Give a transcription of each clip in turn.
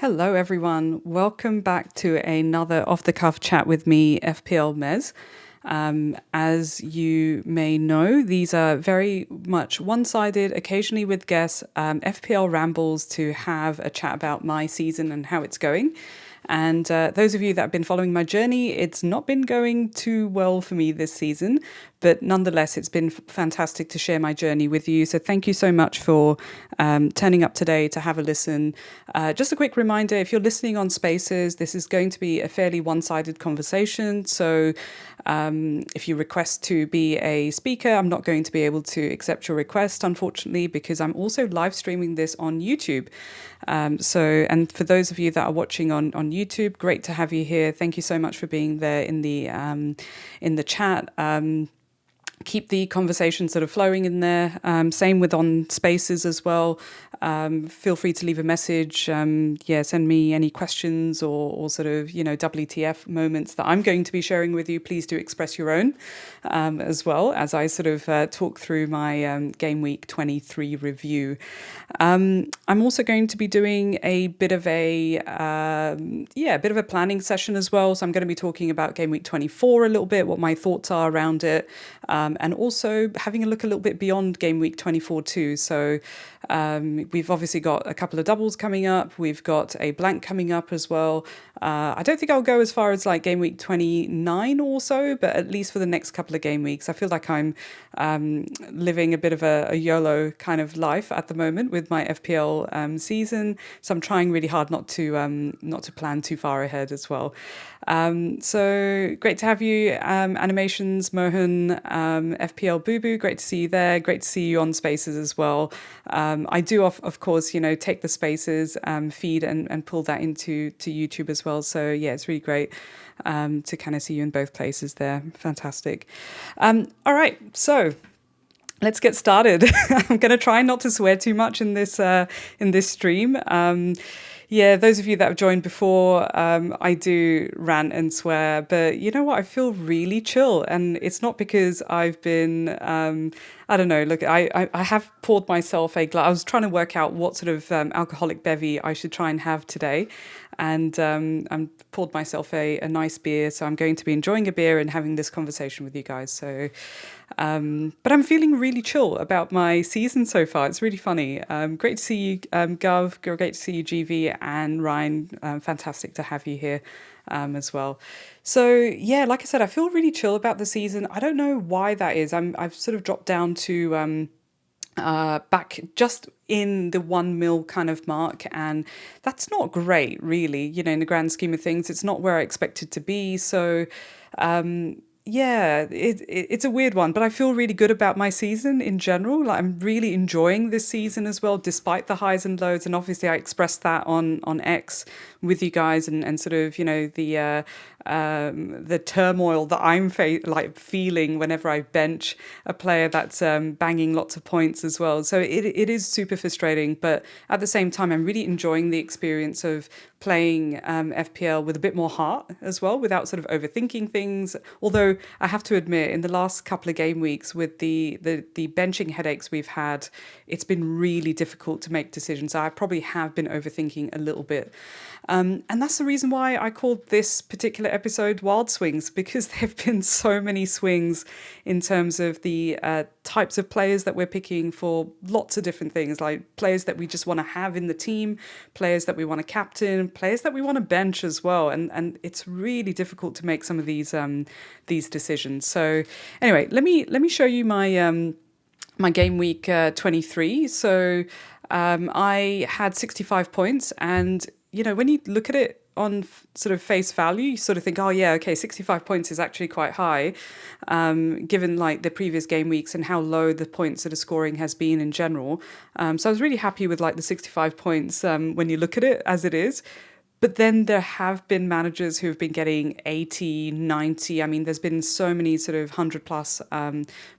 Hello everyone, welcome back to another off-the-cuff chat with me, FPL Mez. As you may know, these are very much one-sided, occasionally with guests, FPL rambles to have a chat about my season and how it's going. And those of you that have been following my journey, it's not been going too well for me this season, but nonetheless, it's been fantastic to share my journey with you. So thank you so much for turning up today to have a listen. Just a quick reminder, if you're listening on Spaces, this is going to be a fairly one-sided conversation. So if you request to be a speaker, I'm not going to be able to accept your request, unfortunately, because I'm also live streaming this on YouTube. And for those of you that are watching on YouTube, great to have you here. Thank you so much for being there in the chat. Keep the conversation sort of flowing in there. Same with on Spaces as well. Feel free to leave a message. Send me any questions or sort of, WTF moments that I'm going to be sharing with you. Please do express your own as well as I sort of talk through my Game Week 23 review. I'm also going to be doing a bit of a planning session as well. So I'm going to be talking about Game Week 24 a little bit, what my thoughts are around it. And also having a look a little bit beyond Game Week 24 too. So we've obviously got a couple of doubles coming up. We've got a blank coming up as well. I don't think I'll go as far as like Game Week 29 or so, but at least for the next couple of game weeks, I feel like I'm living a bit of a YOLO kind of life at the moment with my FPL season. So I'm trying really hard not to plan too far ahead as well. So great to have you, Animations, Mohan, FPL Boo Boo. Great to see you there. Great to see you on Spaces as well. I do, of course, take the Spaces feed and pull that into YouTube as well. So yeah, it's really great to kind of see you in both places there. Fantastic. All right, so let's get started. I'm going to try not to swear too much in this stream. Yeah, those of you that have joined before, I do rant and swear, but you know what? I feel really chill, and it's not because I've been, I don't know, look, I have poured myself a glass. I was trying to work out what sort of alcoholic bevy I should try and have today, and I poured myself a nice beer, so I'm going to be enjoying a beer and having this conversation with you guys. So, but I'm feeling really chill about my season so far. It's really funny. Great to see you, Gov. Great to see you, GV, and Ryan. Fantastic to have you here as well. So yeah, like I said, I feel really chill about the season. I don't know why that is. I've sort of dropped down to back just in the 1 mil kind of mark, and that's not great, really. In the grand scheme of things, it's not where I expected to be. So, yeah, it's a weird one, but I feel really good about my season in general. Like, I'm really enjoying this season as well, despite the highs and lows. And obviously, I expressed that on X with you guys, and sort of the turmoil that I'm feeling whenever I bench a player that's banging lots of points as well. So it is super frustrating, but at the same time, I'm really enjoying the experience of playing FPL with a bit more heart as well, without sort of overthinking things. Although I have to admit, in the last couple of game weeks with the benching headaches we've had, it's been really difficult to make decisions. I probably have been overthinking a little bit. And that's the reason why I called this particular episode Wild Swings, because there have been so many swings in terms of the types of players that we're picking for lots of different things, like players that we just want to have in the team, players that we want to captain, players that we want to bench as well. And it's really difficult to make some of these decisions. So anyway, let me show you my my game week 23. So I had 65 points, and when you look at it on sort of face value, you sort of think, oh yeah, okay, 65 points is actually quite high, given like the previous game weeks and how low the points sort of scoring has been in general. So I was really happy with like the 65 points when you look at it as it is. But then there have been managers who have been getting 80, 90. I mean, there's been so many sort of 100 plus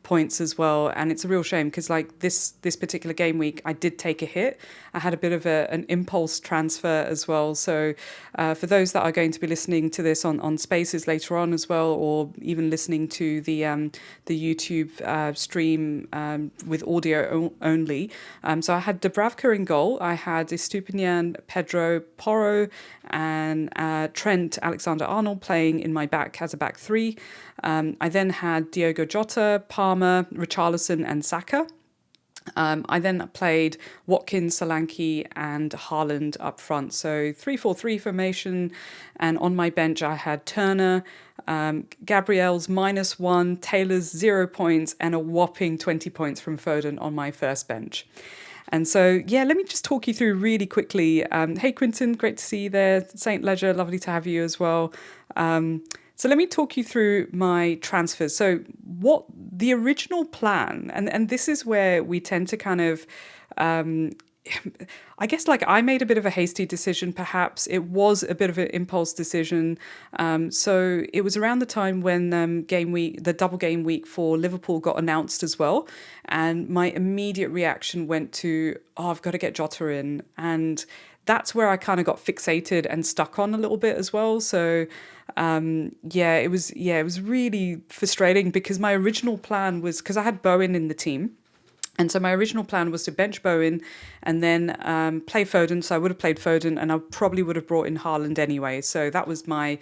points as well. And it's a real shame because like this particular game week, I did take a hit. I had a bit of an impulse transfer as well. So for those that are going to be listening to this on Spaces later on as well, or even listening to the YouTube stream with audio only. So I had Dubravka in goal. I had Estupinian, Pedro Porro, and Trent Alexander-Arnold playing in my back as a back three. I then had Diogo Jota, Palmer, Richarlison and Saka. I then played Watkins, Solanke and Haaland up front. So 3-4-3 formation. And on my bench, I had Turner, Gabriel's -1, Taylor's 0 points, and a whopping 20 points from Foden on my first bench. And so, yeah, let me just talk you through really quickly. Hey, Quinton, great to see you there. Saint Ledger, lovely to have you as well. So let me talk you through my transfers. So what the original plan, and this is where we tend to kind of, I guess like I made a bit of a hasty decision, perhaps. It was a bit of an impulse decision. So it was around the time when the double game week for Liverpool got announced as well. And my immediate reaction went to, oh, I've got to get Jota in. And that's where I kind of got fixated and stuck on a little bit as well. So it was really frustrating because my original plan was, because I had Bowen in the team. And so my original plan was to bench Bowen and then play Foden. So I would have played Foden and I probably would have brought in Haaland anyway. So that was my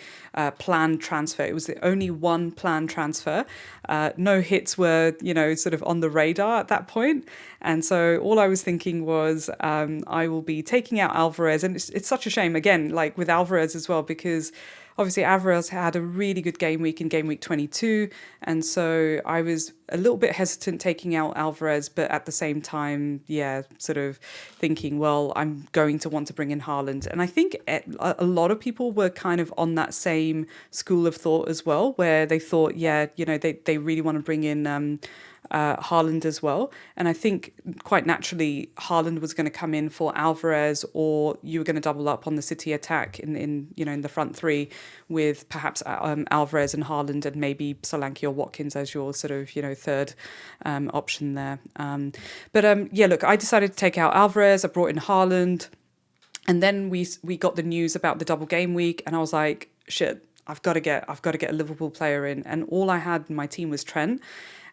planned transfer. It was the only one planned transfer. No hits were, sort of on the radar at that point. And so all I was thinking was I will be taking out Alvarez. And it's such a shame, again, like with Alvarez as well, because obviously Alvarez had a really good game week in game week 22. And so I was a little bit hesitant taking out Alvarez, but at the same time, sort of thinking, well, I'm going to want to bring in Haaland. And I think a lot of people were kind of on that same school of thought as well, where they thought, they really want to bring in Haaland as well. And I think quite naturally Haaland was going to come in for Alvarez, or you were going to double up on the City attack in the front three with perhaps Alvarez and Haaland and maybe Solanke or Watkins as your sort of third option there. Look, I decided to take out Alvarez. I brought in Haaland, and then we got the news about the double game week, and I was like, shit, I've got to get a Liverpool player in, and all I had in my team was Trent.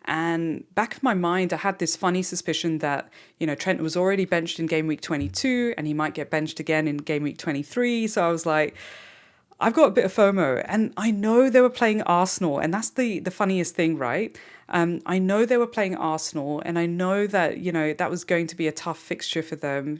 And back of my mind, I had this funny suspicion that, Trent was already benched in game week 22 and he might get benched again in game week 23. So I was like, I've got a bit of FOMO. And I know they were playing Arsenal. And that's the funniest thing, right? I know they were playing Arsenal, and I know that, that was going to be a tough fixture for them,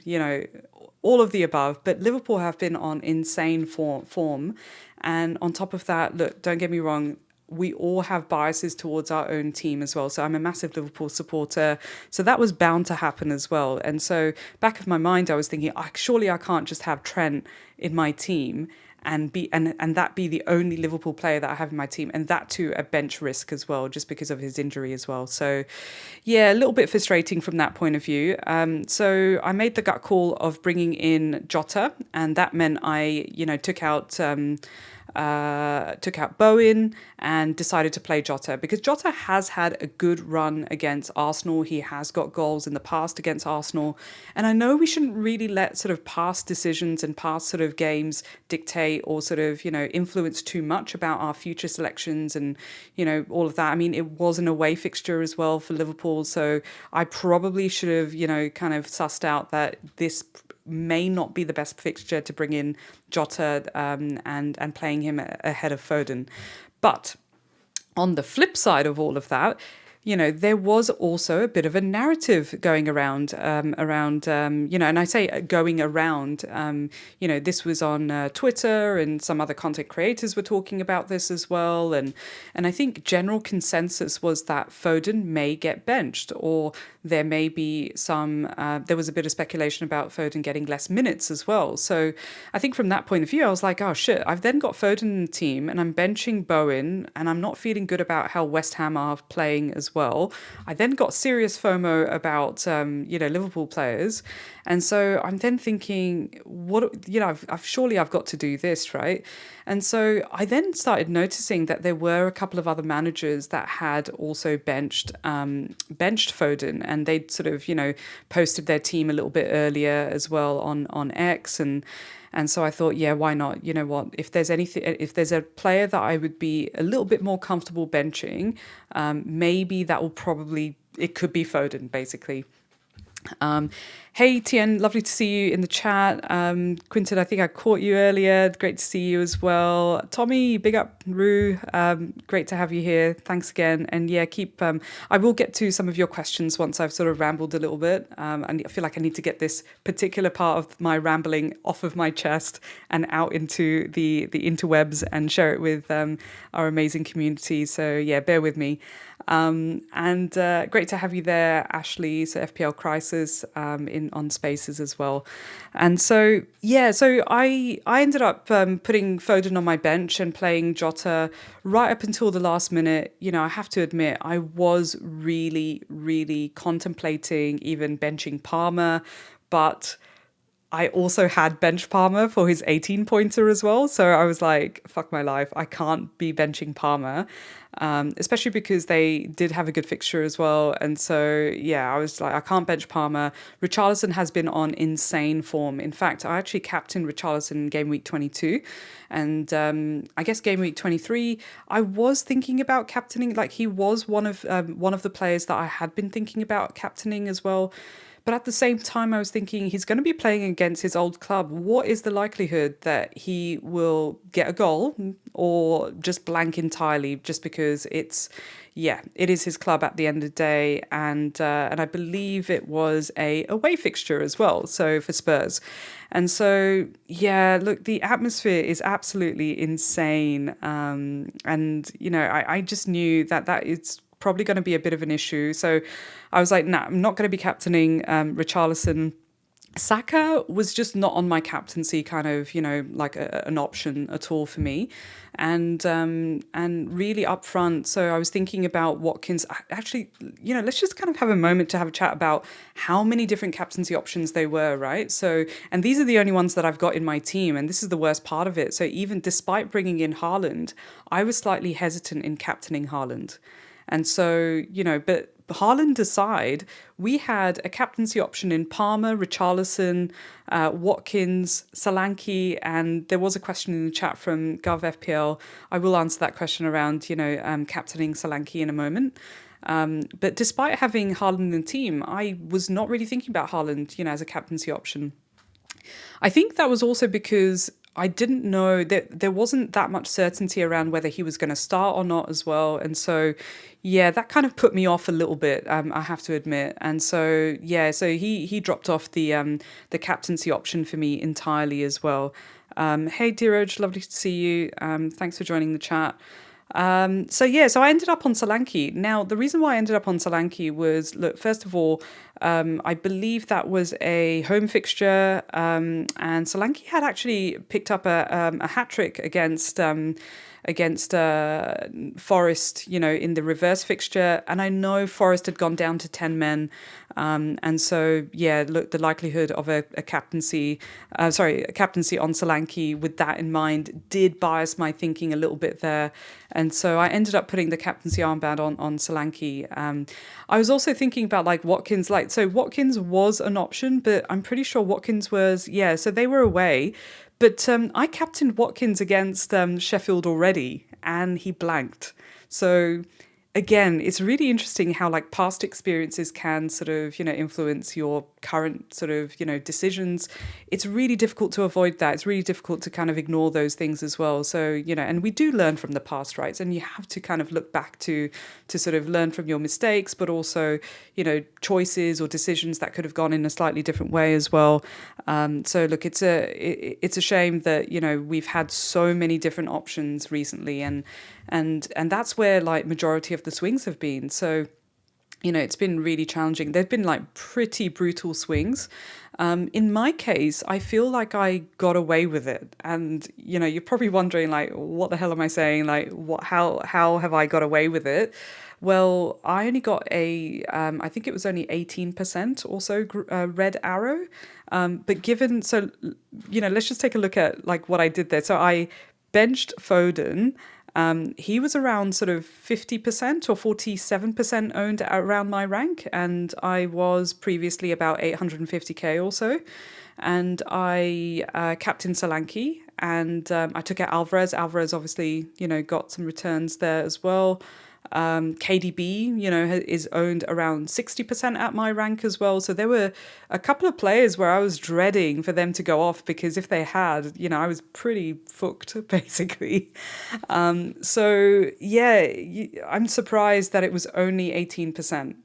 all of the above. But Liverpool have been on insane form. And on top of that, look, don't get me wrong, we all have biases towards our own team as well. So I'm a massive Liverpool supporter. So that was bound to happen as well. And so back of my mind, I was thinking, surely I can't just have Trent in my team and that be the only Liverpool player that I have in my team, and that too a bench risk as well, just because of his injury as well. So yeah, a little bit frustrating from that point of view. So I made the gut call of bringing in Jota, and that meant I took out Bowen and decided to play Jota, because Jota has had a good run against Arsenal. He has got goals in the past against Arsenal. And I know we shouldn't really let sort of past decisions and past sort of games dictate or sort of, influence too much about our future selections and, all of that. I mean, it was an away fixture as well for Liverpool. So I probably should have, kind of sussed out that this may not be the best fixture to bring in Jota and playing him ahead of Foden. But on the flip side of all of that, there was also a bit of a narrative going around, and I say going around, this was on Twitter, and some other content creators were talking about this as well. And I think general consensus was that Foden may get benched, or there may be there was a bit of speculation about Foden getting less minutes as well. So I think from that point of view, I was like, oh shit, I've then got Foden in the team and I'm benching Bowen, and I'm not feeling good about how West Ham are playing as well. I then got serious FOMO about, Liverpool players. And so I'm then thinking, I've got to do this, right? And so I then started noticing that there were a couple of other managers that had also benched Foden, and they'd sort of, posted their team a little bit earlier as well on X. And so I thought, yeah, why not? You know what? If there's a player that I would be a little bit more comfortable benching, maybe it could be Foden, basically. Hey Tien, lovely to see you in the chat. Quinton, I think I caught you earlier. Great to see you as well. Tommy, big up. Rue, great to have you here. Thanks again. And yeah, I will get to some of your questions once I've sort of rambled a little bit. And I feel like I need to get this particular part of my rambling off of my chest and out into the interwebs and share it with our amazing community. So yeah, bear with me. And great to have you there, Ashley. So FPL Crisis on Spaces as well. And so I ended up putting Foden on my bench and playing Jota right up until the last minute. I have to admit, I was really, really contemplating even benching Palmer, but I also had bench Palmer for his 18-pointer as well. So I was like, fuck my life. I can't be benching Palmer, especially because they did have a good fixture as well. And so, yeah, I was like, I can't bench Palmer. Richarlison has been on insane form. In fact, I actually captained Richarlison in game week 22. And I guess game week 23, I was thinking about captaining. Like, he was one of the players that I had been thinking about captaining as well. But at the same time, I was thinking he's going to be playing against his old club. What is the likelihood that he will get a goal or just blank entirely, just because it is his club at the end of the day. And I believe it was a away fixture as well, so for Spurs. And so, yeah, look, the atmosphere is absolutely insane. I just knew that it's probably going to be a bit of an issue. So I was like, nah, I'm not going to be captaining Richarlison. Saka was just not on my captaincy kind of, like an option at all for me. And really up front, so I was thinking about Watkins. Actually, let's just kind of have a moment to have a chat about how many different captaincy options they were, right? So, and these are the only ones that I've got in my team, and this is the worst part of it. So even despite bringing in Haaland, I was slightly hesitant in captaining Haaland. And so, but Haaland aside, we had a captaincy option in Palmer, Richarlison, Watkins, Solanke, and there was a question in the chat from GW24. I will answer that question around, captaining Solanke in a moment. But despite having Haaland in the team, I was not really thinking about Haaland, as a captaincy option. I think that was also because I didn't know that there wasn't that much certainty around whether he was going to start or not as well. And so, yeah, that kind of put me off a little bit, I have to admit. And so, yeah, so he dropped off the captaincy option for me entirely as well. Hey, Dheeraj, lovely to see you. Thanks for joining the chat. So I ended up on Solanke. Now, the reason why I ended up on Solanke was, look, first of all, I believe that was a home fixture, and Solanke had actually picked up a hat trick against Forest, in the reverse fixture. And I know Forest had gone down to 10 men. And so, yeah, look, the likelihood of a captaincy on Solanke with that in mind did bias my thinking a little bit there. And so I ended up putting the captaincy armband on Solanke. I was also thinking about like Watkins, so Watkins was an option, but I'm pretty sure Watkins was, so they were away. But I captained Watkins against Sheffield already, and he blanked. So again, it's really interesting how like past experiences can sort of, influence your current sort of, decisions. It's really difficult to avoid that. It's really difficult to kind of ignore those things as well. So, and we do learn from the past, right? And you have to kind of look back to sort of learn from your mistakes, but also, choices or decisions that could have gone in a slightly different way as well. So look, it's a shame that, we've had so many different options recently, and that's where like majority of the swings have been. So, it's been really challenging. They've been like pretty brutal swings. In my case, I feel like I got away with it. And, you're probably wondering like, what the hell am I saying? Like, how have I got away with it? Well, I only got I think it was only 18% or so red arrow. But let's just take a look at like what I did there. So I benched Foden. He was around sort of 50% or 47% owned around my rank, and I was previously about 850k or so. And I captained Solanke, and I took out Alvarez. Alvarez obviously, got some returns there as well. KDB, is owned around 60% at my rank as well. So there were a couple of players where I was dreading for them to go off, because if they had, I was pretty fucked basically. I'm surprised that it was only 18%.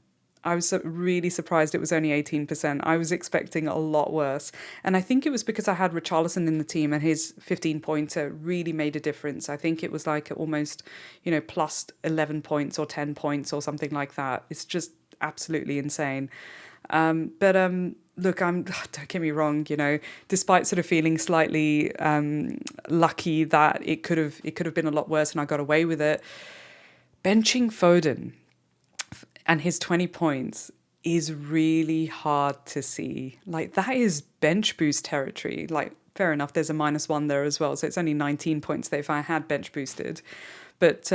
I was really surprised it was only 18%. I was expecting a lot worse. And I think it was because I had Richarlison in the team, and his 15-pointer really made a difference. I think it was like almost, plus 11 points or 10 points or something like that. It's just absolutely insane. Look, don't get me wrong, despite sort of feeling slightly lucky that it could have been a lot worse and I got away with it, benching Foden and his 20 points is really hard to see. Like, that is bench boost territory. Like, fair enough, there's a -1 there as well. So it's only 19 points that if I had bench boosted. But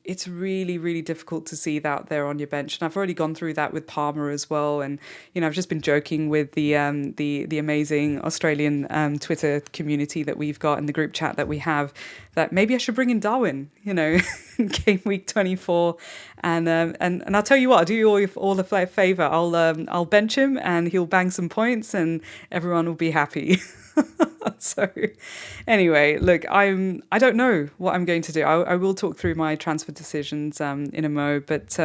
it's really, really difficult to see that there on your bench. And I've already gone through that with Palmer as well. And, I've just been joking with the amazing Australian Twitter community that we've got and the group chat that we have, that maybe I should bring in Darwin, game week 24. And I'll tell you what, I'll do you all a favour. I'll bench him and he'll bang some points and everyone will be happy. So anyway, look, I don't know what I'm going to do. I will talk through my transfer decisions in a mo, but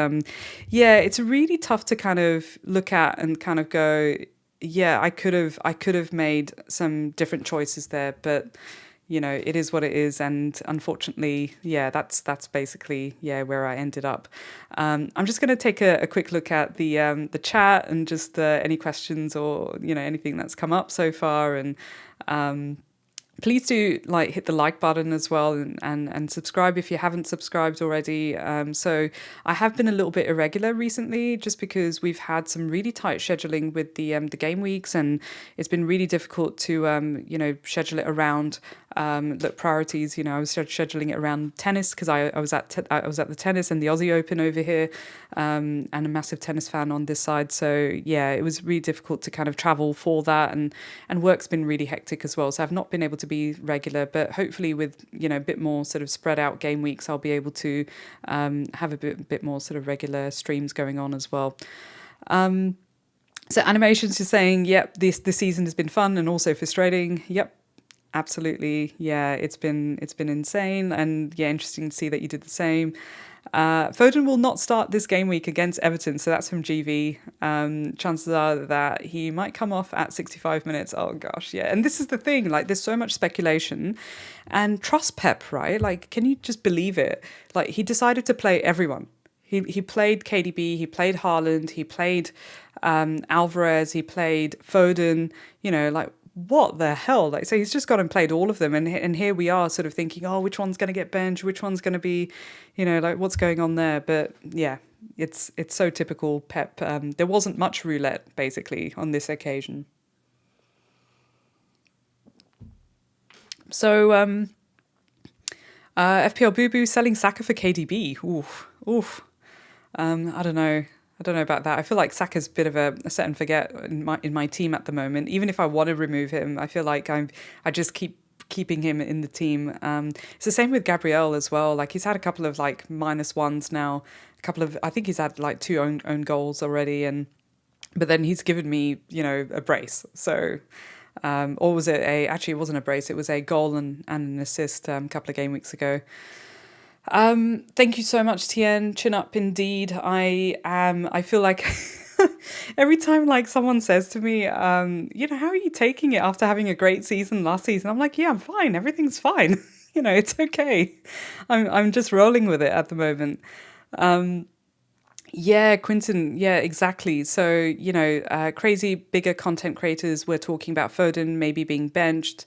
it's really tough to kind of look at and kind of go, I could have made some different choices there, but it is what it is, and unfortunately, that's basically where I ended up. I'm just going to take a quick look at the chat and just any questions or anything that's come up so far, and please do hit the like button as well, and subscribe if you haven't subscribed already. So I have been a little bit irregular recently, just because we've had some really tight scheduling with the game weeks, and it's been really difficult to schedule it around priorities. I was scheduling it around tennis, because I was at the tennis and the Aussie Open over here, and a massive tennis fan on this side. So it was really difficult to kind of travel for that, and work's been really hectic as well. So I've not been able to be regular, but hopefully with a bit more sort of spread out game weeks, I'll be able to have a bit more sort of regular streams going on as well. So Animations is saying, yep, this season has been fun and also frustrating. Yep. Absolutely. Yeah, it's been insane, and yeah, interesting to see that you did the same. Foden will not start this game week against Everton, so that's from GV. Chances are that he might come off at 65 minutes. Oh gosh, yeah. And this is the thing, like there's so much speculation and trust Pep, right? Like, can you just believe it? Like he decided to play everyone. He played KDB, he played Haaland, he played Alvarez, he played Foden, like what the hell? Like, so he's just gone and played all of them, and here we are, sort of thinking, oh, which one's going to get benched, which one's going to be, like what's going on there? But yeah, it's so typical Pep. There wasn't much roulette basically on this occasion. So FPL Boo Boo selling Saka for KDB. Oof, oof. I don't know. I don't know about that. I feel like Saka's a bit of a set and forget in my team at the moment. Even if I want to remove him, I feel like I just keep keeping him in the team. It's the same with Gabriel as well. Like he's had a couple of like -1s now. I think he's had like two own goals already, but then he's given me a brace. So. Or was it actually it wasn't a brace, it was a goal and an assist a couple of game weeks ago. Thank you so much, Tien. Chin up indeed. I feel like every time like someone says to me, how are you taking it after having a great season last season? I'm like, yeah, I'm fine. Everything's fine. It's okay. I'm just rolling with it at the moment. Yeah, Quinton. Yeah, exactly. So, crazy bigger content creators were talking about Foden maybe being benched.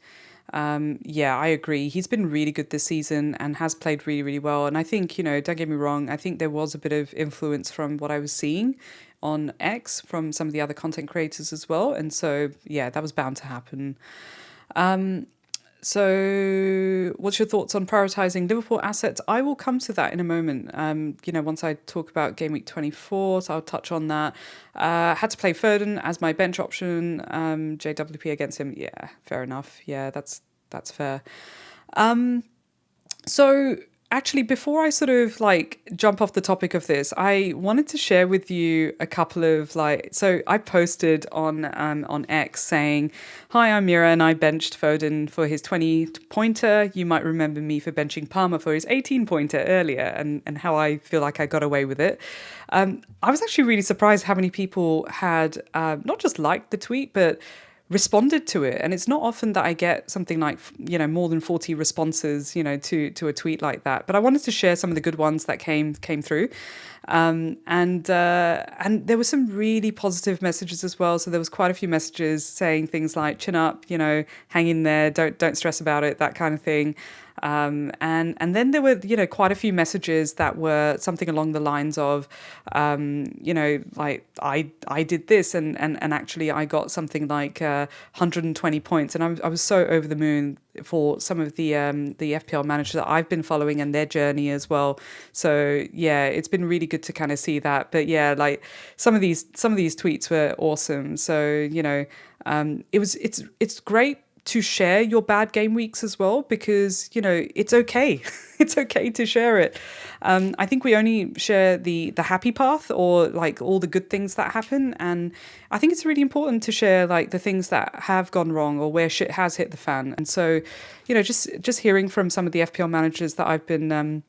Yeah, I agree. He's been really good this season and has played really, really well. And I think, don't get me wrong, I think there was a bit of influence from what I was seeing on X from some of the other content creators as well. And so, yeah, that was bound to happen. So, what's your thoughts on prioritizing Liverpool assets? I will come to that in a moment. Once I talk about game week 24, so I'll touch on that. Had to play Foden as my bench option. JWP against him. Yeah, fair enough. Yeah, that's fair. So actually, before I sort of like jump off the topic of this, I wanted to share with you a couple of so I posted on X saying, "Hi, I'm Mira and I benched Foden for his 20-pointer. You might remember me for benching Palmer for his 18-pointer earlier, and how I feel like I got away with it." I was actually really surprised how many people had not just liked the tweet, but responded to it. And it's not often that I get something like more than 40 responses to a tweet like that, but I wanted to share some of the good ones that came through. And there were some really positive messages as well. So there was quite a few messages saying things like chin up, hang in there, don't stress about it, that kind of thing. And then there were quite a few messages that were something along the lines of like I did this and actually I got something like 120 points, and I was so over the moon for some of the FPL managers that I've been following and their journey as well. So yeah, it's been really good to kind of see that. But yeah, like some of these tweets were awesome. So it's great to share your bad game weeks as well, because it's okay. It's okay to share it. I think we only share the happy path, or like all the good things that happen, and I think it's really important to share like the things that have gone wrong or where shit has hit the fan. And so just hearing from some of the FPL managers that I've been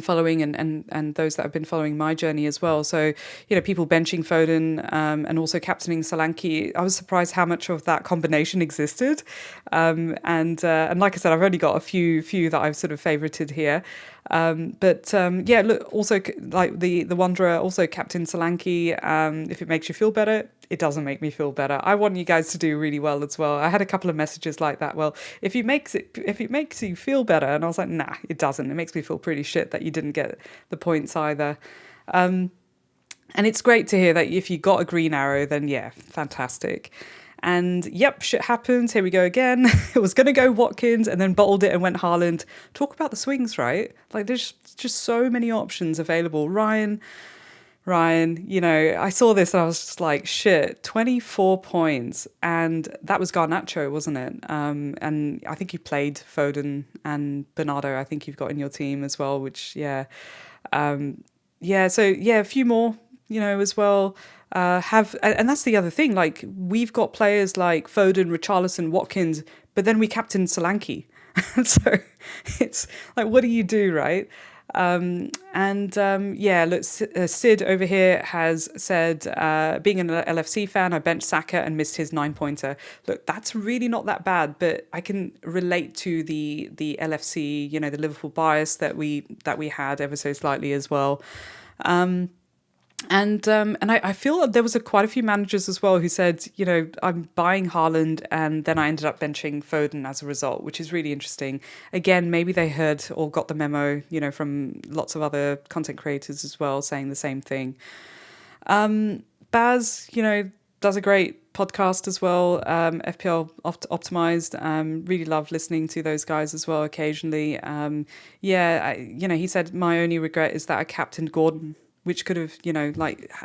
following, and those that have been following my journey as well. So, people benching Foden and also captaining Solanke. I was surprised how much of that combination existed. And like I said, I've only got a few that I've sort of favorited here. Yeah, look, also like the Wanderer also captain Solanke. If it makes you feel better, it doesn't make me feel better. I want you guys to do really well as well. I had a couple of messages like that. Well, if it makes you feel better, and I was like, nah, it doesn't. It makes me feel pretty shit that you didn't get the points either. And it's great to hear that if you got a green arrow, then yeah, fantastic. And yep, shit happens. Here we go again. It was going to go Watkins and then bottled it and went Haaland. Talk about the swings, right? Like there's just so many options available. Ryan, I saw this and I was just like, shit, 24 points. And that was Garnacho, wasn't it? And I think you played Foden and Bernardo, I think you've got in your team as well, which, yeah. So, yeah, a few more as well. And that's the other thing. Like, we've got players like Foden, Richarlison, Watkins, but then we captain Solanke. So it's like, what do you do, right? Yeah, look, Sid over here has said, being an LFC fan, I benched Saka and missed his 9-pointer. Look, that's really not that bad, but I can relate to the LFC, the Liverpool bias that we had ever so slightly as well. And I feel that there was quite a few managers as well who said, I'm buying Haaland, and then I ended up benching Foden as a result, which is really interesting. Again, maybe they heard or got the memo, from lots of other content creators as well saying the same thing. Baz, does a great podcast as well, FPL Optimized. Really love listening to those guys as well occasionally. He said, my only regret is that I captained Gordon, which could have,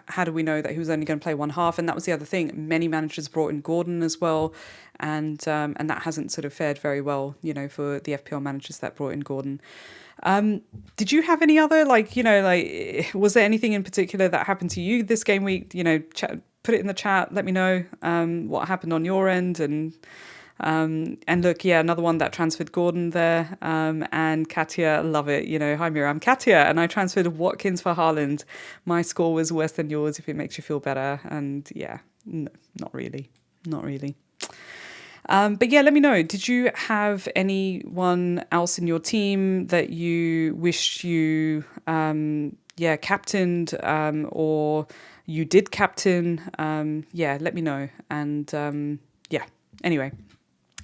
how do we know that he was only going to play one half? And that was the other thing. Many managers brought in Gordon as well. And that hasn't sort of fared very well, for the FPL managers that brought in Gordon. Did you have any other, was there anything in particular that happened to you this game week? Put it in the chat. Let me know what happened on your end. And look, another one that transferred Gordon there. And Katia, love it. Hi Mira, I'm Katia, and I transferred Watkins for Haaland. My score was worse than yours, if it makes you feel better. And no, not really. But let me know. Did you have anyone else in your team that you wished you, captained, or you did captain? Let me know. And anyway.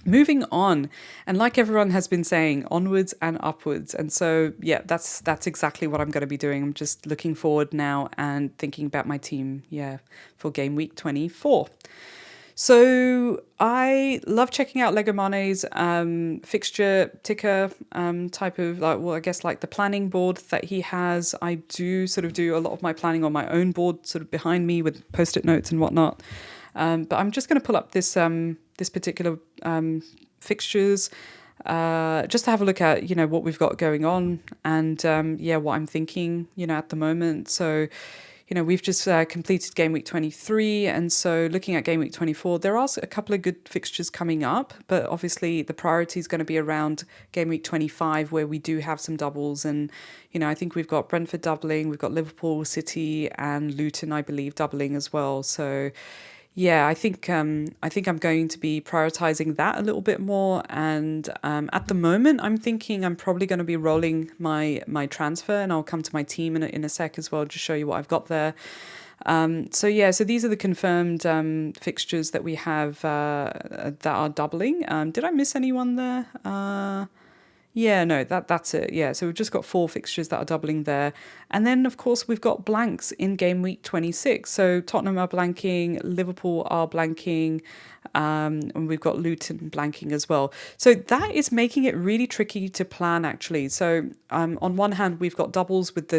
Moving on, and like everyone has been saying, onwards and upwards. And so, that's exactly what I'm going to be doing. I'm just looking forward now and thinking about my team, for game week 24. So I love checking out Legomane's fixture ticker type of, like the planning board that he has. I do sort of do a lot of my planning on my own board, sort of behind me with Post-it notes and whatnot. But I'm just going to pull up this particular fixtures just to have a look at what we've got going on, and what I'm thinking at the moment. So we've just completed game week 23, and so looking at game week 24, there are a couple of good fixtures coming up, but obviously the priority is going to be around game week 25, where we do have some doubles. And I think we've got Brentford doubling, we've got Liverpool, City, and Luton, I believe, doubling as well. So I think I'm going to be prioritizing that a little bit more. And at the moment, I'm thinking I'm probably going to be rolling my transfer, and I'll come to my team in a sec as well, just show you what I've got there. So these are the confirmed fixtures that we have that are doubling. Did I miss anyone there? No, that's it. Yeah, so we've just got 4 fixtures that are doubling there. And then, of course, we've got blanks in game week 26. So Tottenham are blanking, Liverpool are blanking, and we've got Luton blanking as well. So that is making it really tricky to plan, actually. So on one hand, we've got doubles with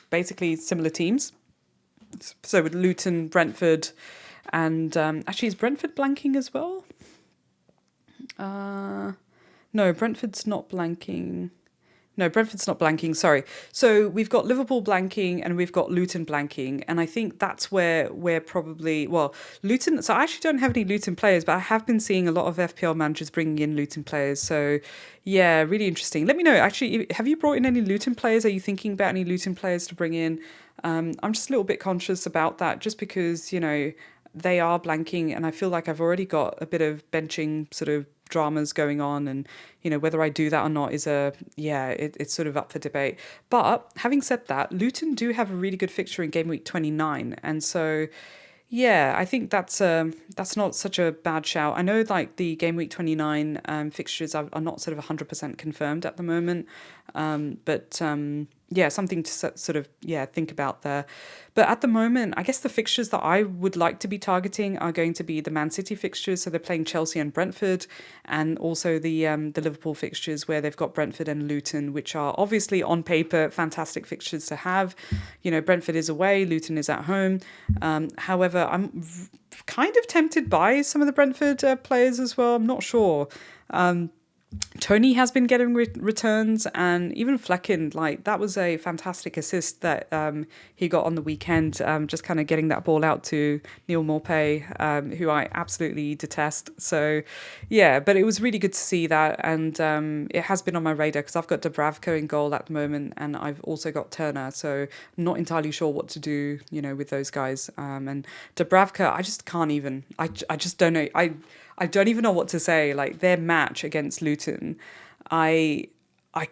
basically similar teams. So with Luton, Brentford, and actually, is Brentford blanking as well? No, Brentford's not blanking. Sorry. So we've got Liverpool blanking and we've got Luton blanking. And I think that's where we're probably, Luton. So I actually don't have any Luton players, but I have been seeing a lot of FPL managers bringing in Luton players. So really interesting. Let me know. Actually, have you brought in any Luton players? Are you thinking about any Luton players to bring in? I'm just a little bit conscious about that, just because, they are blanking, and I feel like I've already got a bit of benching sort of dramas going on, and whether I do that or not is it's sort of up for debate. But having said that, Luton do have a really good fixture in game week 29, and so I think that's not such a bad shout. I know like the game week 29 fixtures are not sort of 100% confirmed at the moment, but something to sort of think about there. But at the moment, I guess the fixtures that I would like to be targeting are going to be the Man City fixtures. So they're playing Chelsea and Brentford, and also the Liverpool fixtures where they've got Brentford and Luton, which are obviously on paper fantastic fixtures to have. Brentford is away, Luton is at home. However, I'm kind of tempted by some of the Brentford players as well. I'm not sure. Tony has been getting returns, and even Flecken, like that was a fantastic assist that he got on the weekend, just kind of getting that ball out to Neil Maupay, who I absolutely detest. So, yeah, but it was really good to see that, and it has been on my radar because I've got Dubravka in goal at the moment, and I've also got Turner, so I'm not entirely sure what to do, with those guys. And Dubravka, I just can't even. I just don't know. I don't even know what to say. Like their match against Luton, I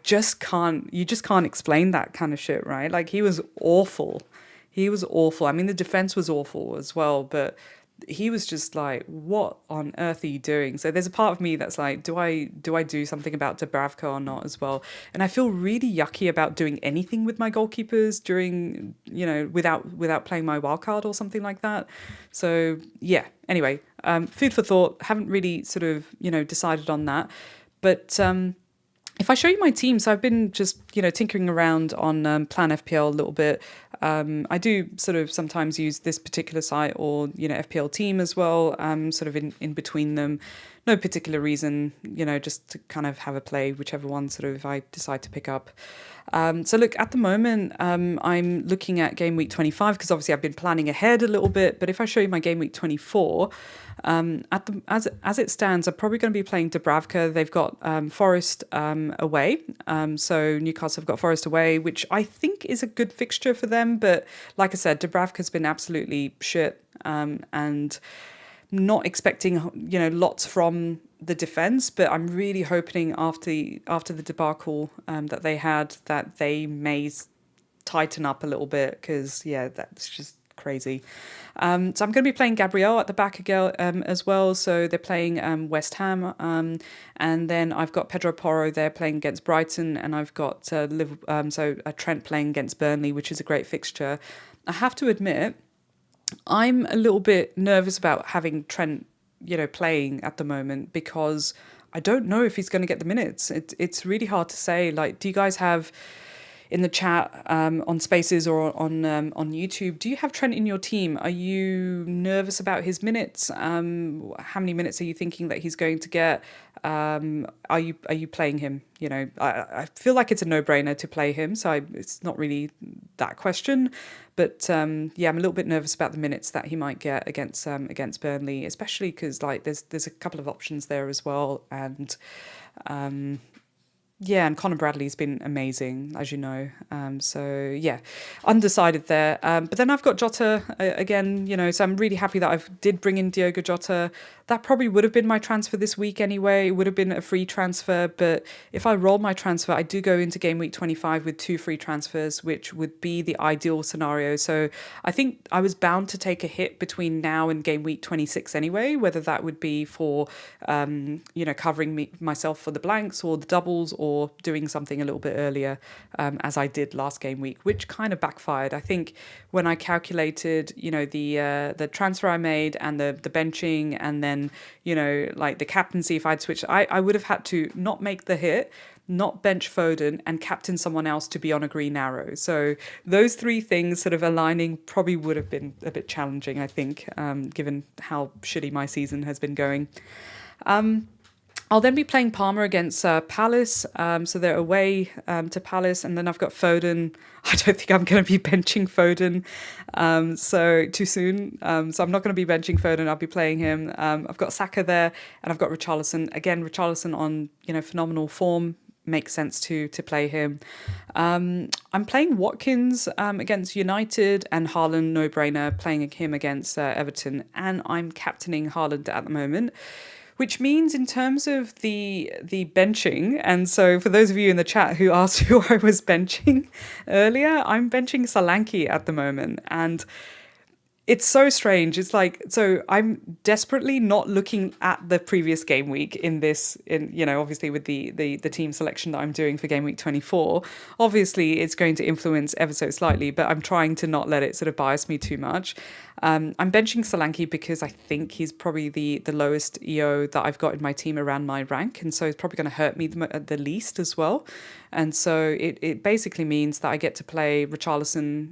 just can't. You just can't explain that kind of shit, right? Like he was awful. He was awful. I mean, the defense was awful as well, but he was just like, what on earth are you doing? So there's a part of me that's like, do I do something about Dubravka or not as well? And I feel really yucky about doing anything with my goalkeepers during, without playing my wild card or something like that. So yeah, anyway, food for thought. Haven't really sort of, decided on that. But if I show you my team, so I've been just, tinkering around on Plan FPL a little bit. I do sort of sometimes use this particular site or, FPL team as well, sort of in between them. No particular reason, just to kind of have a play, whichever one sort of I decide to pick up. So look, at the moment, I'm looking at game week 25 because obviously I've been planning ahead a little bit. But if I show you my game week 24, as it stands, I'm probably going to be playing Dubravka. They've got Forest away. So Newcastle have got Forest away, which I think is a good fixture for them. But like I said, Dubravka's been absolutely shit, and not expecting, lots from the defense, but I'm really hoping after the debacle that they had, that they may tighten up a little bit, because that's just crazy. So I'm going to be playing Gabriel at the back again, as well. So they're playing West Ham, and then I've got Pedro Porro there playing against Brighton, and I've got Trent playing against Burnley, which is a great fixture. I have to admit, I'm a little bit nervous about having Trent, playing at the moment, because I don't know if he's going to get the minutes. It's really hard to say. Like, do you guys have in the chat, on Spaces or on YouTube, do you have Trent in your team? Are you nervous about his minutes? How many minutes are you thinking that he's going to get? Are you playing him? I feel like it's a no-brainer to play him, so it's not really that question. But I'm a little bit nervous about the minutes that he might get against Burnley, especially because there's a couple of options there as well, and and Conor Bradley's been amazing, as you know. Undecided there. But then I've got Jota again, so I'm really happy that I did bring in Diogo Jota. That probably would have been my transfer this week anyway. It would have been a free transfer. But if I roll my transfer, I do go into game week 25 with 2 free transfers, which would be the ideal scenario. So I think I was bound to take a hit between now and game week 26 anyway, whether that would be for, covering myself for the blanks or the doubles, or doing something a little bit earlier, as I did last game week, which kind of backfired. I think when I calculated, the transfer I made and the benching, and then, like the captaincy, if I'd switched, I would have had to not make the hit, not bench Foden, and captain someone else to be on a green arrow. So those 3 things sort of aligning probably would have been a bit challenging, I think, given how shitty my season has been going. I'll then be playing Palmer against Palace. So they're away to Palace. And then I've got Foden. I don't think I'm going to be benching Foden. So too soon. So I'm not going to be benching Foden. I'll be playing him. I've got Saka there. And I've got Richarlison. Again, Richarlison on phenomenal form. Makes sense to play him. I'm playing Watkins against United, and Haaland, no-brainer, playing him against Everton. And I'm captaining Haaland at the moment, which means in terms of the benching, and so for those of you in the chat who asked who I was benching earlier, I'm benching Solanke at the moment, and it's so strange. It's like, so I'm desperately not looking at the previous game week obviously with the team selection that I'm doing for game week 24. Obviously, it's going to influence ever so slightly, but I'm trying to not let it sort of bias me too much. I'm benching Solanke because I think he's probably the lowest EO that I've got in my team around my rank, and so it's probably going to hurt me the least as well. And so it basically means that I get to play Richarlison,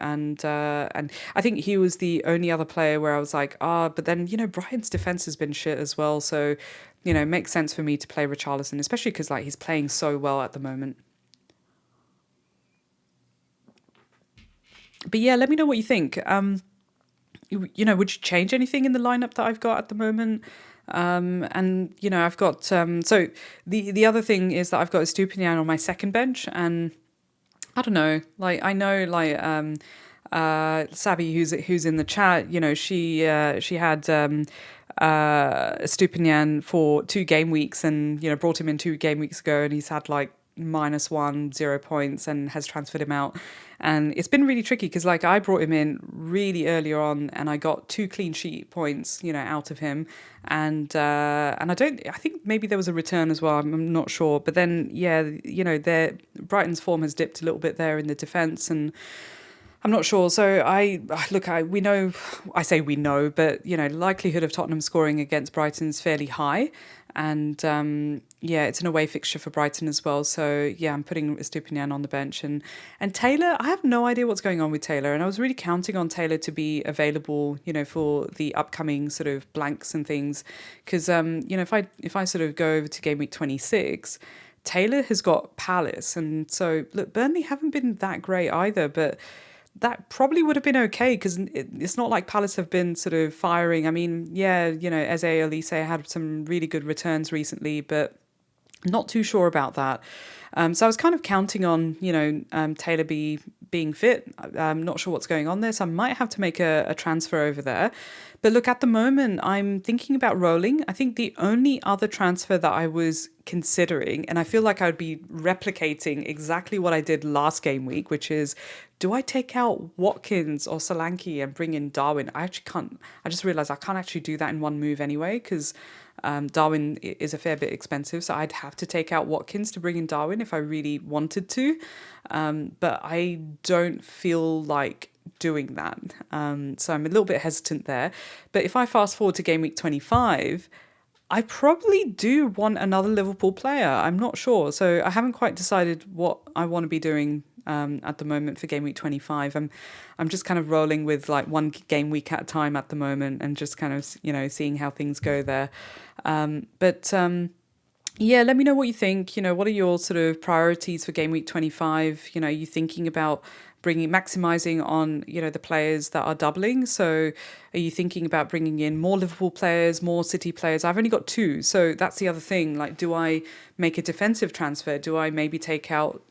and I think he was was the only other player where I was like, but then, Brighton's defense has been shit as well. So, it makes sense for me to play Richarlison, especially because like he's playing so well at the moment. But yeah, let me know what you think. Would you change anything in the lineup that I've got at the moment? And I've got so the other thing is that I've got Estupinian on my second bench, and I don't know, like I know like Sabi who's in the chat, she had Estupinian for 2 game weeks, and brought him in 2 game weeks ago, and he's had like -1, 0 points, and has transferred him out. And it's been really tricky because like I brought him in really earlier on, and I got 2 clean sheet points, out of him. And I think maybe there was a return as well. I'm not sure. But then, yeah, Brighton's form has dipped a little bit there in the defence, and I'm not sure. So we know, I say we know, but likelihood of Tottenham scoring against Brighton is fairly high. And it's an away fixture for Brighton as well. So yeah, I'm putting Estupinian on the bench, and Taylor. I have no idea what's going on with Taylor, and I was really counting on Taylor to be available, for the upcoming sort of blanks and things, because if I sort of go over to game week 26, Taylor has got Palace, and so look, Burnley haven't been that great either, but that probably would have been okay because it's not like Palace have been sort of firing. I mean, yeah, Eze Elise had some really good returns recently, but not too sure about that. So I was kind of counting on, Taylor being fit. I'm not sure what's going on there, so I might have to make a transfer over there. But look, at the moment, I'm thinking about rolling. I think the only other transfer that I was considering, and I feel like I would be replicating exactly what I did last game week, which is, do I take out Watkins or Solanke and bring in Darwin? I actually can't. I just realised I can't actually do that in one move anyway, because Darwin is a fair bit expensive, so I'd have to take out Watkins to bring in Darwin if I really wanted to. But I don't feel like doing that. So I'm a little bit hesitant there. But if I fast forward to game week 25, I probably do want another Liverpool player. I'm not sure. So I haven't quite decided what I want to be doing at the moment for game week 25. I'm just kind of rolling with like one game week at a time at the moment, and just kind of seeing how things go there. Yeah, let me know what you think. What are your sort of priorities for game week 25? Are you thinking about maximizing on the players that are doubling? So are you thinking about bringing in more Liverpool players, more City players? I've only got 2, so that's the other thing. Like, do I make a defensive transfer? Do I maybe take out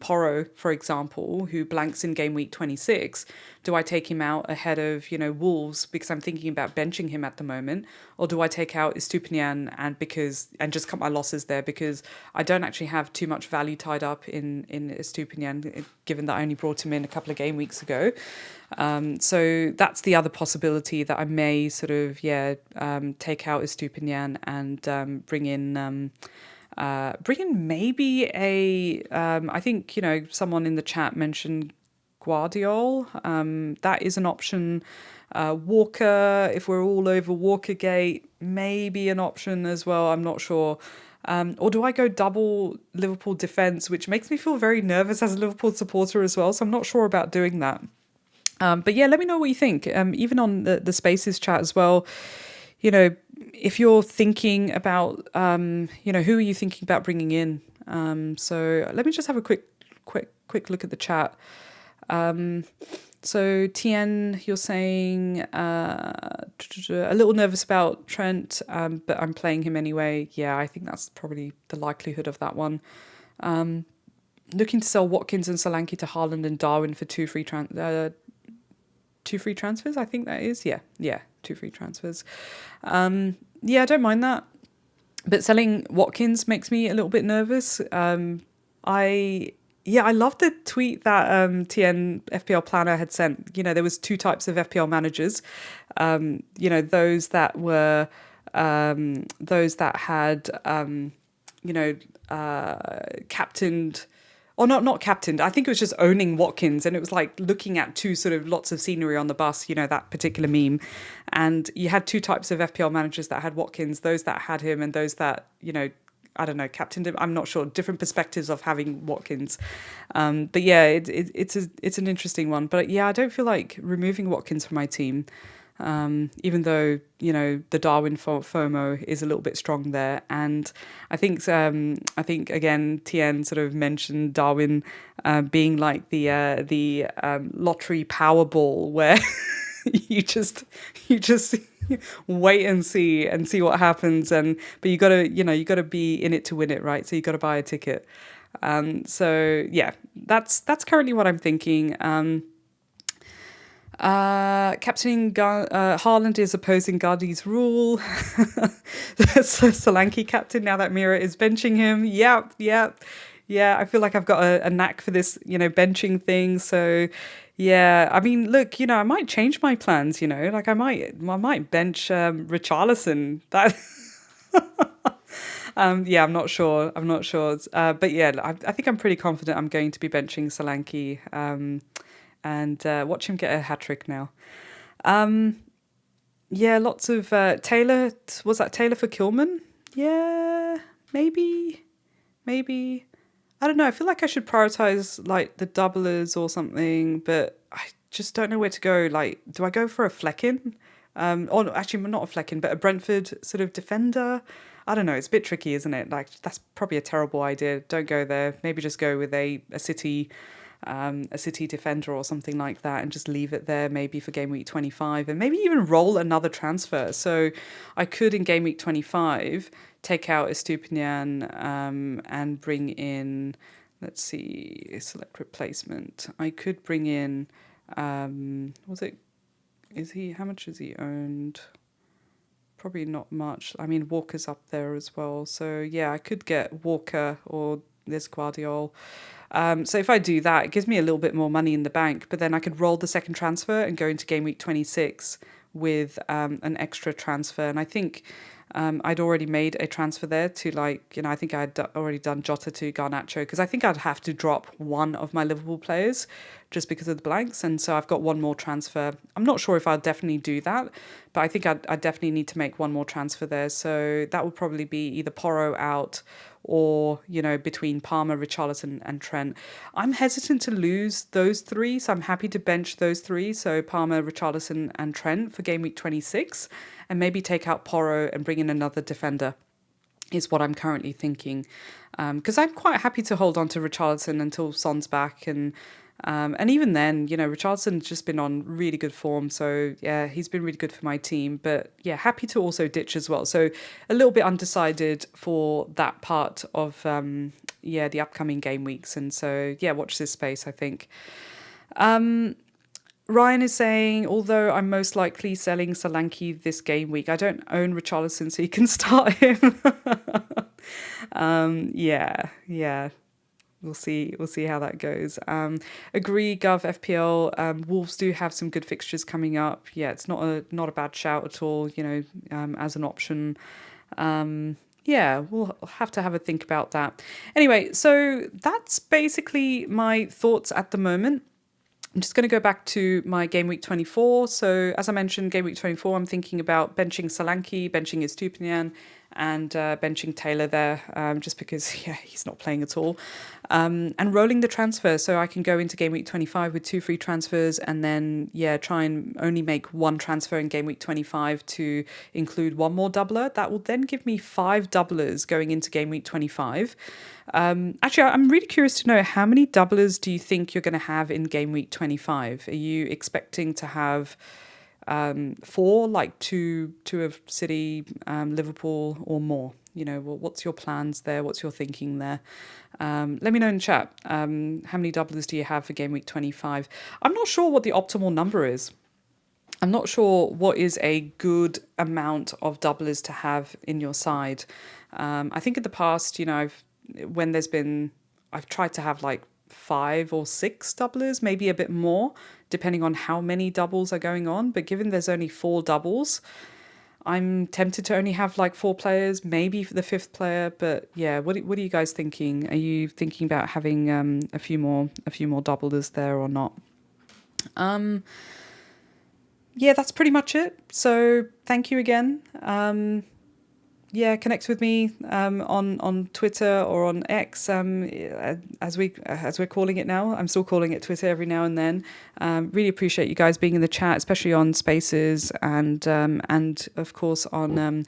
Porro, for example, who blanks in game week 26? Do I take him out ahead of Wolves because I'm thinking about benching him at the moment, or do I take out Estupinian and just cut my losses there because I don't actually have too much value tied up in Estupinian, given that I only brought him in a couple of game weeks ago. So that's the other possibility, that I may sort of take out Estupinian and bring in maybe I think someone in the chat mentioned Guardiol. That is an option. Walker, if we're all over Walkergate, maybe an option as well. I'm not sure. Or do I go double Liverpool defence, which makes me feel very nervous as a Liverpool supporter as well. So I'm not sure about doing that. But yeah, let me know what you think. Even on the Spaces chat as well. If you're thinking about, who are you thinking about bringing in? So let me just have a quick look at the chat. So Tien, you're saying a little nervous about Trent, but I'm playing him anyway. Yeah, I think that's probably the likelihood of that one. Looking to sell Watkins and Solanke to Haaland and Darwin for 2 free transfers, I think that is. Yeah, 2 free transfers. Yeah, I don't mind that. But selling Watkins makes me a little bit nervous. I love the tweet that TN FPL Planner had sent. There was 2 types of FPL managers. Those that were those that had captained, or not captained. I think it was just owning Watkins, and it was like looking at 2 sort of lots of scenery on the bus, that particular meme. And you had 2 types of FPL managers that had Watkins, those that had him and those that, I don't know, captained him. I'm not sure. Different perspectives of having Watkins. But yeah, it's an interesting one. But yeah, I don't feel like removing Watkins from my team. Even though, you know, the Darwin FOMO is a little bit strong there. And I think again, Tien sort of mentioned Darwin being like the lottery Powerball, where you just wait and see what happens. But you gotta be in it to win it, right? So you gotta buy a ticket. So yeah, that's currently what I'm thinking. Captaining Haaland is opposing Gardy's rule. Solanke captain now that Mira is benching him. Yep. Yeah, I feel like I've got a knack for this, you know, benching thing. So yeah, I mean, look, you know, I might change my plans, you know, like I might bench Richarlison. That yeah, I'm not sure. But yeah, I think I'm pretty confident I'm going to be benching Solanke. And watch him get a hat-trick now. Yeah, lots of Taylor. Was that Taylor for Kilman? Yeah, maybe. I don't know. I feel like I should prioritize like the doublers or something, but I just don't know where to go. Like, do I go for a Fleckin? Or no, actually, not a Fleckin, but a Brentford sort of defender? I don't know. It's a bit tricky, isn't it? Like, that's probably a terrible idea. Don't go there. Maybe just go with a City defender or something like that and just leave it there maybe for game week 25 and maybe even roll another transfer. So I could in game week 25 take out Estupinian and bring in, let's see, select replacement. I could bring in, how much is he owned? Probably not much. I mean, Walker's up there as well. So yeah, I could get Walker or this Guardiol. So if I do that, it gives me a little bit more money in the bank, but then I could roll the second transfer and go into game week 26 with an extra transfer. And I think I'd already made a transfer there to, like, you know, I think I'd already done Jota to Garnacho, because I think I'd have to drop one of my Liverpool players just because of the blanks. And so I've got one more transfer. I'm not sure if I'll definitely do that, but I think I definitely need to make one more transfer there. So that would probably be either Porro out or, you know, between Palmer, Richarlison and Trent. I'm hesitant to lose those three, so I'm happy to bench those three. So Palmer, Richarlison and Trent for game week 26, and maybe take out Porro and bring in another defender is what I'm currently thinking. Because I'm quite happy to hold on to Richarlison until Son's back, and even then, you know, Richardson's just been on really good form. So yeah, he's been really good for my team. But yeah, happy to also ditch as well. So a little bit undecided for that part of the upcoming game weeks. And so yeah, watch this space, I think. Ryan is saying, although I'm most likely selling Solanke this game week, I don't own Richarlison, so you can start him. Yeah. We'll see how that goes. Agree, Gov FPL. Wolves do have some good fixtures coming up. Yeah, it's not a bad shout at all, you know, as an option. Yeah, we'll have to have a think about that. Anyway, so that's basically my thoughts at the moment. I'm just going to go back to my game week 24. So as I mentioned, game week 24, I'm thinking about benching Solanke, benching Estupinian, and benching Taylor there, just because, yeah, he's not playing at all. And rolling the transfer, so I can go into game week 25 with 2 free transfers, and then, yeah, try and only make 1 transfer in game week 25 to include 1 more doubler. That will then give me 5 doublers going into game week 25. Actually, I'm really curious to know, how many doublers do you think you're going to have in game week 25? Are you expecting to have 4, like two of City, Liverpool, or more? You know, what's your plans there? What's your thinking there? Let me know in chat. How many doublers do you have for game week 25? I'm not sure what the optimal number is. I'm not sure what is a good amount of doublers to have in your side. I think in the past, you know, I've tried to have like 5 or 6 doublers, maybe a bit more, depending on how many doubles are going on. But given there's only 4 doubles, I'm tempted to only have like 4 players, maybe for the 5th player. But yeah, what are you guys thinking? Are you thinking about having a few more doublers there or not? Yeah, that's pretty much it. So thank you again. connect with me on Twitter or on X, as we're calling it now. I'm still calling it Twitter every now and then. Really appreciate you guys being in the chat, especially on Spaces and of course on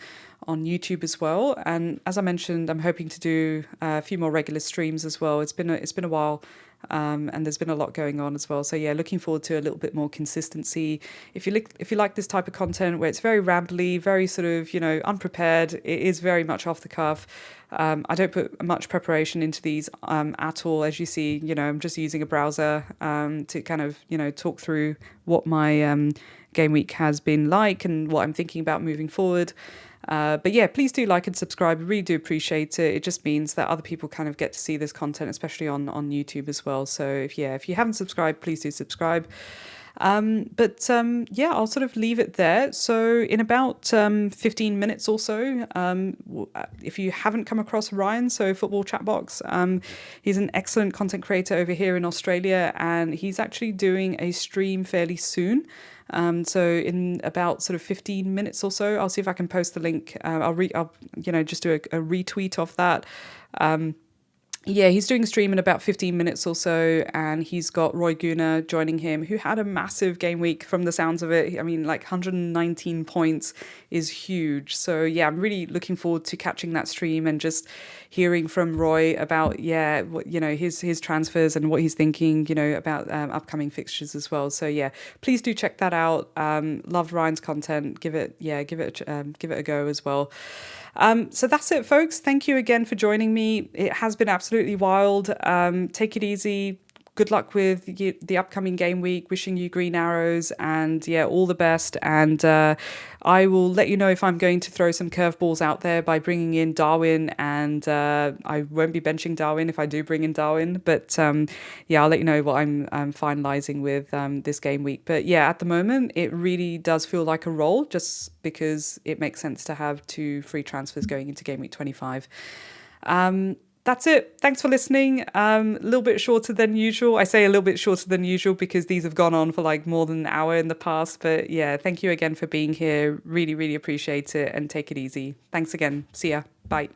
YouTube as well. And as I mentioned, I'm hoping to do a few more regular streams as well. It's been a while. And there's been a lot going on as well. So yeah, looking forward to a little bit more consistency. If you like this type of content where it's very rambly, very sort of, unprepared, it is very much off the cuff. I don't put much preparation into these at all. As you see, I'm just using a browser to kind of, talk through what my game week has been like and what I'm thinking about moving forward. But yeah, please do like and subscribe. I really do appreciate it. It just means that other people kind of get to see this content, especially on YouTube as well. So if you haven't subscribed, please do subscribe. Yeah, I'll sort of leave it there. So in about 15 minutes or so, if you haven't come across Ryan, so Football Chatbox, he's an excellent content creator over here in Australia, and he's actually doing a stream fairly soon. So in about sort of 15 minutes or so, I'll see if I can post the link. I'll just do a retweet of that. He's doing a stream in about 15 minutes or so, and he's got Roy Guna joining him, who had a massive game week from the sounds of it. I mean, like 119 points is huge. So yeah, I'm really looking forward to catching that stream and just hearing from Roy about, his transfers and what he's thinking, about upcoming fixtures as well. So yeah, please do check that out. Love Ryan's content. Give it a go as well. So that's it, folks. Thank you again for joining me. It has been absolutely wild. Take it easy. Good luck with the upcoming game week. Wishing you green arrows and all the best. And I will let you know if I'm going to throw some curveballs out there by bringing in Darwin. And I won't be benching Darwin if I do bring in Darwin. But I'll let you know what I'm finalising with this game week. But yeah, at the moment, it really does feel like a roll, just because it makes sense to have 2 free transfers going into game week 25. That's it. Thanks for listening. A little bit shorter than usual. I say a little bit shorter than usual because these have gone on for like more than an hour in the past. But yeah, thank you again for being here. Really, really appreciate it, and take it easy. Thanks again. See ya. Bye.